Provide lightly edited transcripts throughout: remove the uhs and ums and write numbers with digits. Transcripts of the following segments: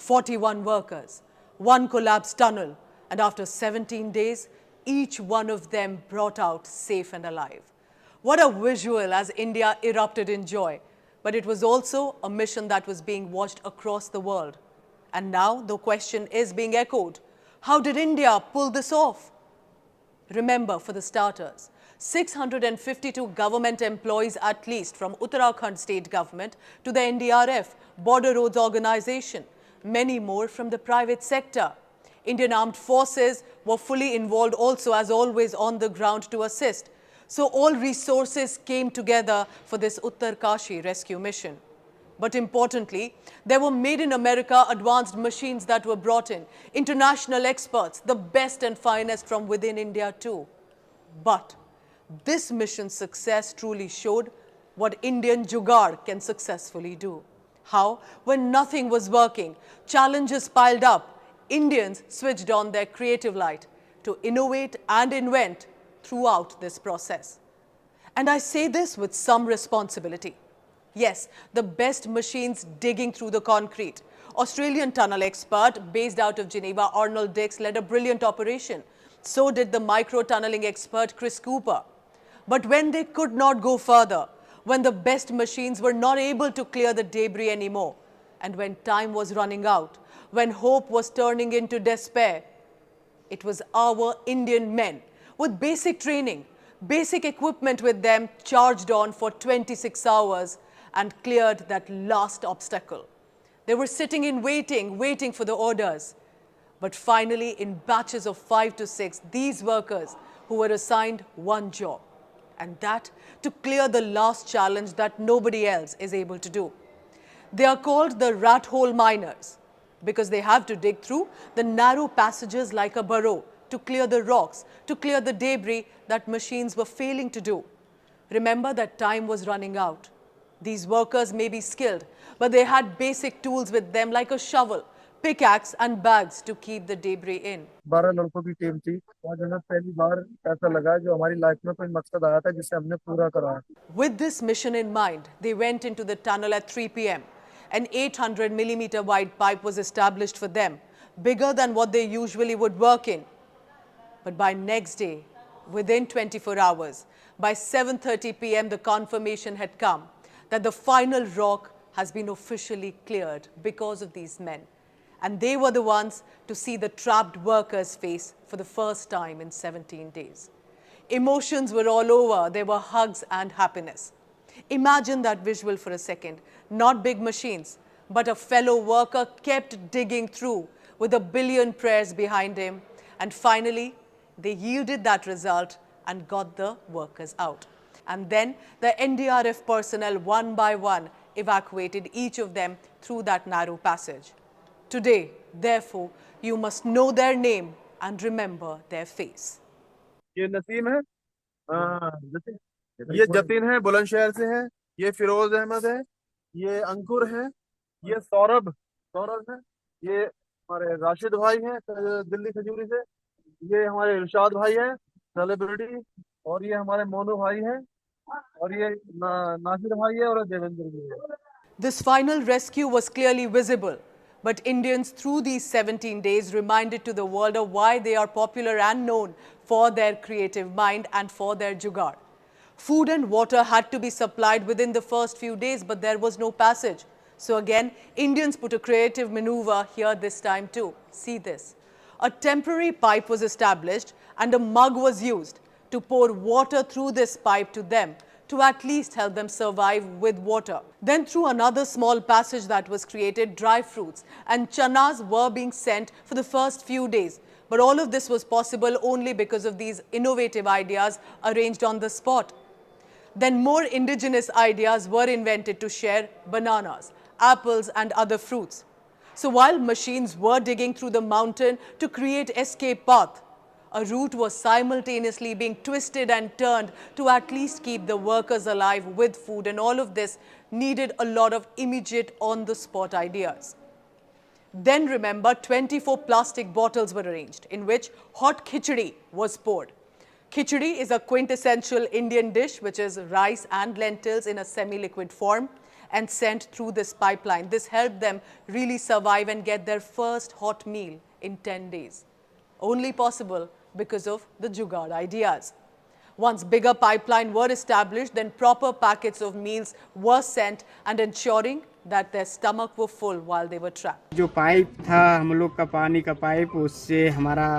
41 workers, one collapsed tunnel, and after 17 days, each one of them brought out safe and alive. What a visual as India erupted in joy. But it was also a mission that was being watched across the world. And now the question is being echoed. How did India pull this off? Remember, for the starters, 652 government employees at least from Uttarakhand state government to the NDRF, Border Roads Organization, many more from the private sector. Indian Armed Forces were fully involved also as always on the ground to assist. So all resources came together for this Uttarkashi rescue mission. But importantly, there were made in America advanced machines that were brought in, international experts, the best and finest from within India too. But this mission's success truly showed what Indian jugad can successfully do. How, when nothing was working, challenges piled up, Indians switched on their creative light to innovate and invent throughout this process. And I say this with some responsibility. Yes, the best machines digging through the concrete. Australian tunnel expert based out of Geneva, Arnold Dix, led a brilliant operation. So did the micro-tunneling expert Chris Cooper. But when they could not go further, when the best machines were not able to clear the debris anymore, and when time was running out, when hope was turning into despair, it was our Indian men with basic training, basic equipment with them, charged on for 26 hours and cleared that last obstacle. They were sitting in waiting for the orders. But finally, in batches of 5 to 6, these workers who were assigned one job, and that to clear the last challenge that nobody else is able to do. They are called the rat hole miners because they have to dig through the narrow passages like a burrow to clear the rocks, to clear the debris that machines were failing to do. Remember that time was running out. These workers may be skilled, but they had basic tools with them like a shovel, pickaxe and bags to keep the debris in. 12 लड़कों की team थी और हमें पहली बार ऐसा लगा जो हमारी लाइफ में कोई मकसद आया था जिसे हमने पूरा करा. With this mission in mind, they went into the tunnel at 3 p.m. An 800mm wide pipe was established for them, bigger than what they usually would work in. But by next day, within 24 hours, by 7:30 p.m., the confirmation had come that the final rock has been officially cleared because of these men. And they were the ones to see the trapped workers' face for the first time in 17 days. Emotions were all over. There were hugs and happiness. Imagine that visual for a second. Not big machines, but a fellow worker kept digging through with a billion prayers behind him. And finally, they yielded that result and got the workers out. And then the NDRF personnel one by one evacuated each of them through that narrow passage. Today, therefore, you must know their name and remember their face. ये नसीम है, ये जतिन है, बुलंदशहर से है, ये फिरोज अहमद है, ये अंकुर है, ये सौरभ है, ये हमारे राशिद भाई हैं दिल्ली खजूरी से, ये हमारे इरशाद भाई हैं सेलिब्रिटी, और ये हमारे मोनू भाई हैं, और ये नासिर भाई है और देवेंद्र भी है. This final rescue was clearly visible. But Indians through these 17 days reminded to the world of why they are popular and known for their creative mind and for their jugad. Food and water had to be supplied within the first few days, but there was no passage. So again, Indians put a creative maneuver here this time too. See this. A temporary pipe was established and a mug was used to pour water through this pipe to them, to at least help them survive with water. Then through another small passage that was created, dry fruits and chanas were being sent for the first few days. But all of this was possible only because of these innovative ideas arranged on the spot. Then more indigenous ideas were invented to share bananas, apples and other fruits. So while machines were digging through the mountain to create escape path, a route was simultaneously being twisted and turned to at least keep the workers alive with food, and all of this needed a lot of immediate on-the-spot ideas. Then remember, 24 plastic bottles were arranged in which hot khichdi was poured. Khichdi is a quintessential Indian dish which is rice and lentils in a semi-liquid form, and sent through this pipeline. This helped them really survive and get their first hot meal in 10 days. Only possible because of the jugad ideas. Once bigger pipeline were established, then proper packets of meals were sent and ensuring that their stomach were full while they were trapped. जो pipe था हम लोग का पानी का pipe, उससे हमारा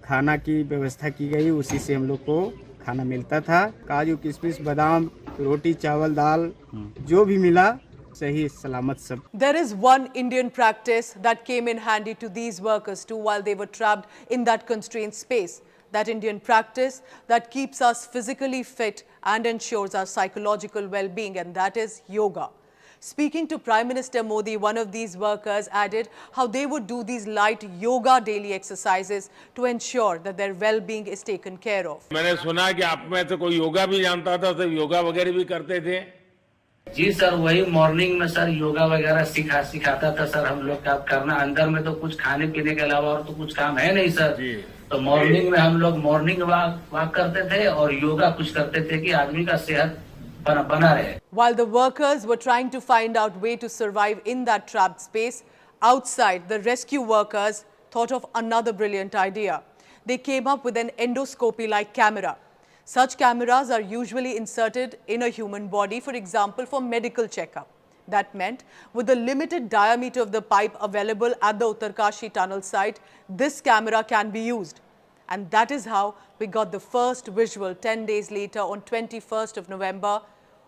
खाना की व्यवस्था की गई, उसी से हम लोग को खाना मिलता था। काजू किशमिश बादाम रोटी चावल दाल जो भी मिला सही सलामत सब। There is one Indian practice that came in handy to these workers too while they were trapped in that constrained space. That Indian practice that keeps us physically fit and ensures our psychological well-being, and that is yoga. Speaking to Prime Minister Modi, one of these workers added how they would do these light yoga daily exercises to ensure that their well-being is taken care of. मैंने सुना कि आप में से कोई योगा भी जानता था, तो योगा वगैरह भी करते थे। जी सर, वही मॉर्निंग में सर योगा वगैरह सिखाता था सर हम लोग का करना। अंदर में तो कुछ खाने पीने के अलावा और तो कुछ काम है नहीं सर जी। तो मॉर्निंग में हम लोग मॉर्निंग वॉक करते थे और योगा कुछ करते थे कि आदमी का सेहत बना रहे। While the workers were trying to find out way to survive in that trapped space, outside the rescue workers thought of another brilliant idea. They came up with an endoscopy-like camera. Such cameras are usually inserted in a human body, for example, for medical checkup. That meant, with the limited diameter of the pipe available at the Uttarkashi tunnel site, this camera can be used. And that is how we got the first visual 10 days later on 21st of November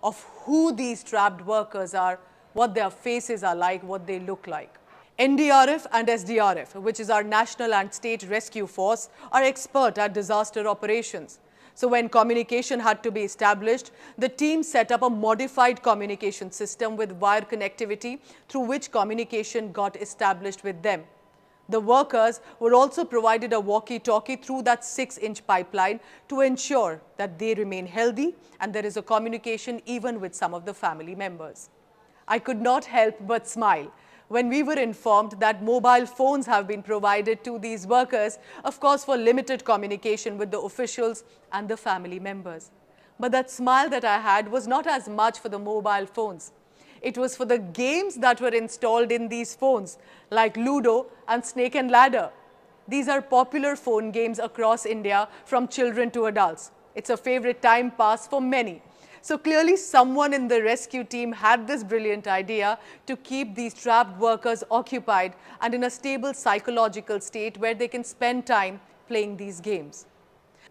of who these trapped workers are, what their faces are like, what they look like. NDRF and SDRF, which is our National and State Rescue Force, are expert at disaster operations. So when communication had to be established, the team set up a modified communication system with wire connectivity through which communication got established with them. The workers were also provided a walkie-talkie through that 6-inch pipeline to ensure that they remain healthy and there is a communication even with some of the family members. I could not help but smile when we were informed that mobile phones have been provided to these workers, of course for limited communication with the officials and the family members. But that smile that I had was not as much for the mobile phones. It was for the games that were installed in these phones, like Ludo and Snake and Ladder. These are popular phone games across India from children to adults. It's a favorite time pass for many. So clearly someone in the rescue team had this brilliant idea to keep these trapped workers occupied and in a stable psychological state where they can spend time playing these games.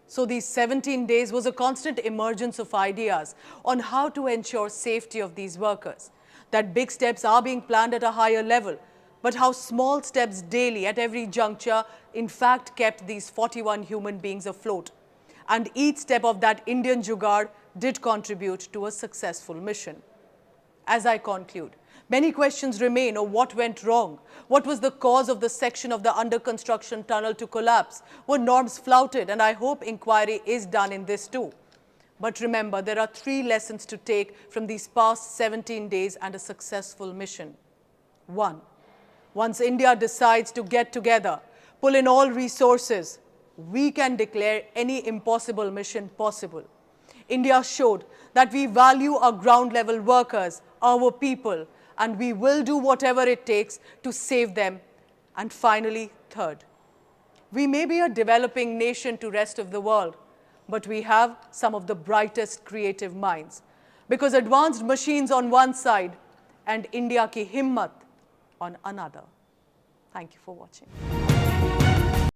So these 17 days was a constant emergence of ideas on how to ensure safety of these workers. That big steps are being planned at a higher level, but how small steps daily at every juncture in fact kept these 41 human beings afloat. And each step of that Indian jugad did contribute to a successful mission. As I conclude, many questions remain of what went wrong. What was the cause of the section of the under construction tunnel to collapse? Were norms flouted? And I hope inquiry is done in this too. But remember, there are 3 lessons to take from these past 17 days and a successful mission. 1. Once India decides to get together, pull in all resources, we can declare any impossible mission possible. India showed that we value our ground level workers, our people, and we will do whatever it takes to save them. And finally, 3rd, we may be a developing nation to rest of the world, but we have some of the brightest creative minds. Because advanced machines on one side and India ki himmat on another. Thank you for watching.